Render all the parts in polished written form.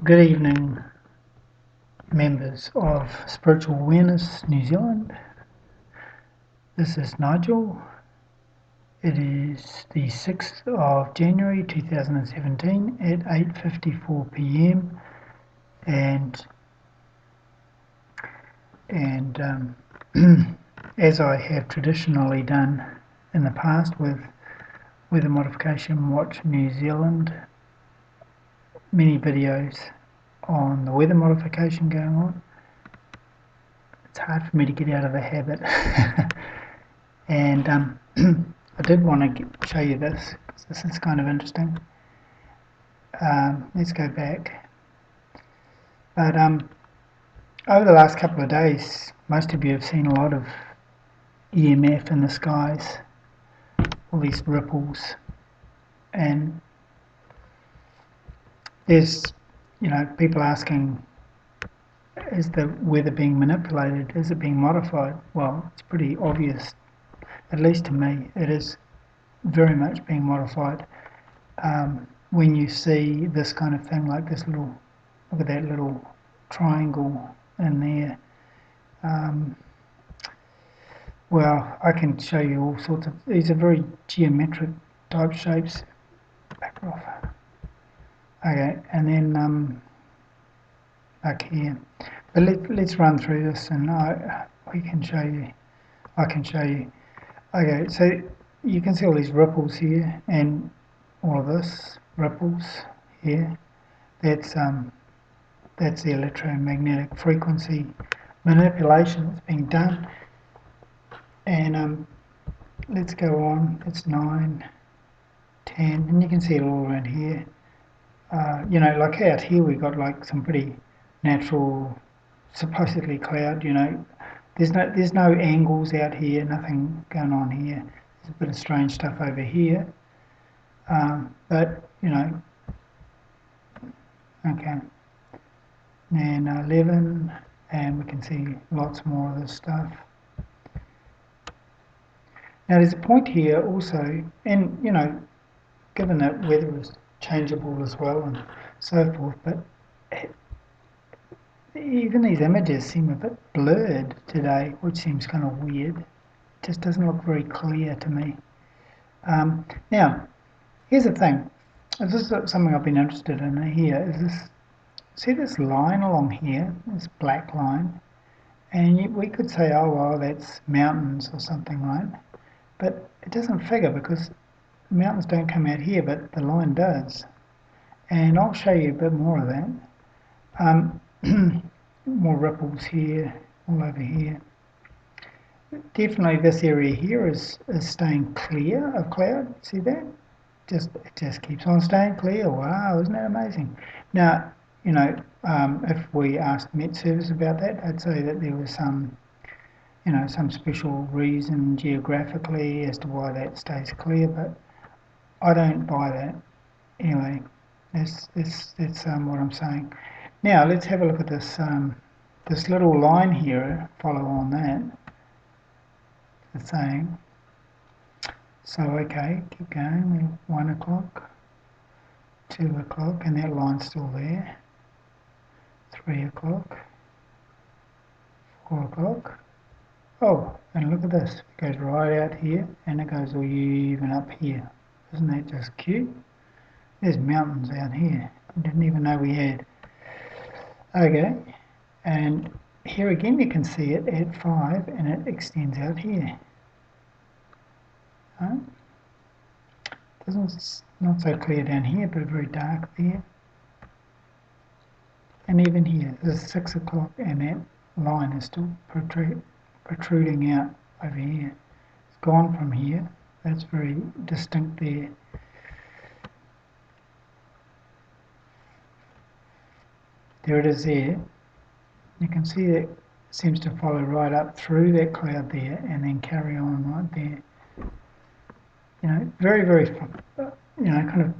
Good evening, members of Spiritual Awareness New Zealand. This is Nigel. It is the 6th of January 2017 at 8:54 p.m. and as I have traditionally done in the past with Weather Modification Watch New Zealand, many videos on the weather modification going on. It's hard for me to get out of the habit. And I did want to show you this because this is kind of interesting. Let's go back. But over the last couple of days, most of you have seen a lot of EMF in the skies, all these ripples, and there's people asking, is the weather being manipulated? Is it being modified? Well, it's pretty obvious, at least to me. It is very much being modified. When you see this kind of thing, like this little, look at that little triangle in there. Well, I can show you all sorts of, these are very geometric type shapes. Back off. Okay, and then back here. But let's run through this, and we can show you. I can show you. Okay, so you can see all these ripples here, and all of this ripples here. That's the electromagnetic frequency manipulation that's being done. And let's go on. It's 9, 10, and you can see it all around here. Like out here we got like some pretty natural, supposedly cloud. There's no angles out here, nothing going on here. There's a bit of strange stuff over here, but okay. And 11, and we can see lots more of this stuff. Now there's a point here also, and given that weather is changeable as well and so forth, but even these images seem a bit blurred today, which seems kind of weird. It just doesn't look very clear to me. Now, here's the thing. This is something I've been interested in here. Is this? See this line along here, this black line, and we could say, oh well, that's mountains or something, right? But it doesn't figure because the mountains don't come out here, but the line does. And I'll show you a bit more of that. More ripples here, all over here. Definitely this area here is staying clear of cloud. See that? It just keeps on staying clear. Wow, isn't that amazing? Now, if we asked Met Service about that, I'd say that there was some special reason geographically as to why that stays clear, but I don't buy that. Anyway, that's what I'm saying. Now let's have a look at this this little line here. Follow on that. It's saying. So okay, keep going. 1 o'clock, 2 o'clock, and that line's still there. 3 o'clock, 4 o'clock. Oh, and look at this. It goes right out here, and it goes all even up here. Isn't that just cute? There's mountains out here. I didn't even know we had. Okay, and here again you can see it at 5, and it extends out here. Right? Not so clear down here, but very dark there. And even here, this is 6 o'clock, and that line is still protruding out over here. It's gone from here. That's very distinct there. There it is there. You can see that it seems to follow right up through that cloud there and then carry on right there. Very, very, kind of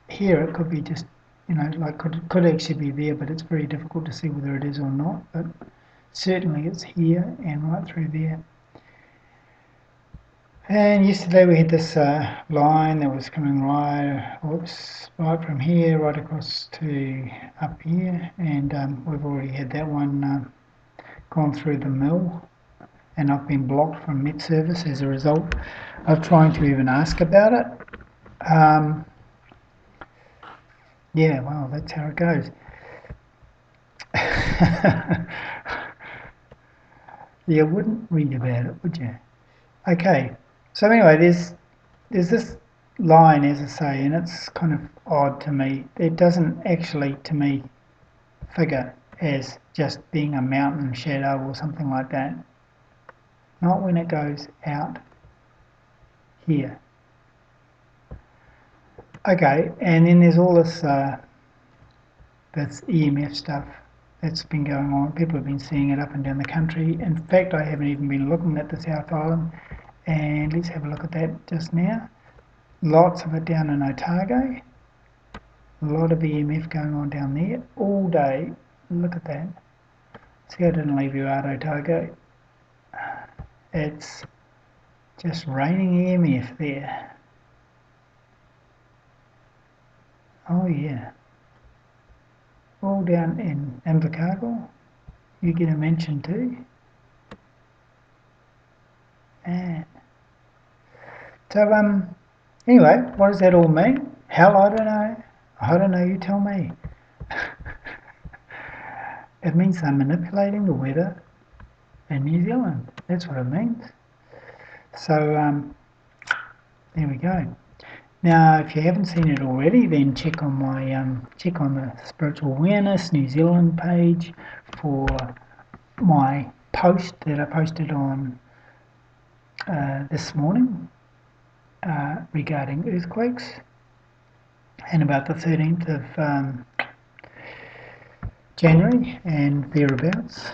here it could be just, like could actually be there, but it's very difficult to see whether it is or not. But certainly it's here and right through there. And yesterday we had this line that was coming right from here right across to up here, and we've already had that one gone through the mill, and I've been blocked from Met service as a result of trying to even ask about it. Yeah, well, that's how it goes. You wouldn't read about it, would you? Okay, so anyway, there's this line, as I say, and it's kind of odd to me. It doesn't actually, to me, figure as just being a mountain shadow or something like that. Not when it goes out here. Okay, and then there's all this that's EMF stuff that's been going on. People have been seeing it up and down the country. In fact, I haven't even been looking at the South Island, and let's have a look at that just now. Lots of it down in Otago. A lot of EMF going on down there all day. Look at that. See, I didn't leave you out, Otago. It's just raining EMF there. Oh yeah. All down in Invercargill. You get a mention too. And so anyway, what does that all mean? Hell, I don't know. I don't know, you tell me. It means they're manipulating the weather in New Zealand. That's what it means. So there we go. Now, if you haven't seen it already, then check on my check on the Spiritual Awareness New Zealand page for my post that I posted on this morning regarding earthquakes, and about the 13th of January and thereabouts,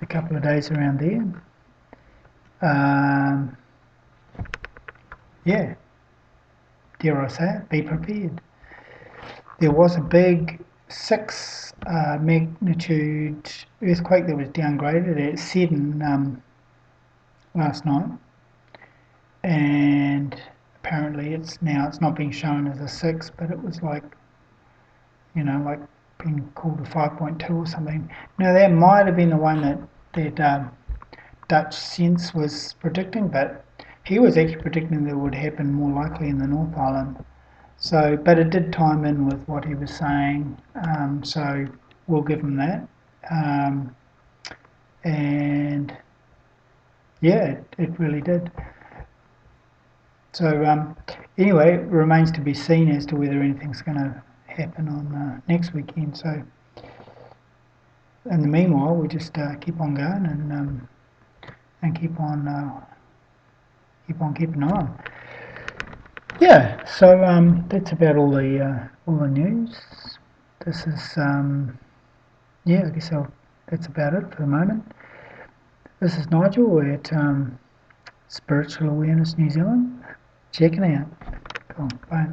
a couple of days around there. Yeah, dare I say it, be prepared. There was a big 6 magnitude earthquake that was downgraded at 7 last night, and apparently it's not being shown as a 6, but it was like, like being called a 5.2 or something. Now that might have been the one that Dutch Sense was predicting, but he was actually predicting that it would happen more likely in the North Island. So, but it did time in with what he was saying, so we'll give him that. And yeah, it really did. So anyway, it remains to be seen as to whether anything's going to happen on next weekend. So in the meanwhile, we just keep on going and keep on keeping on. Yeah, so that's about all the news. This is yeah, I guess that's about it for the moment. This is Nigel at Spiritual Awareness New Zealand. Checking out. Cool. Bye.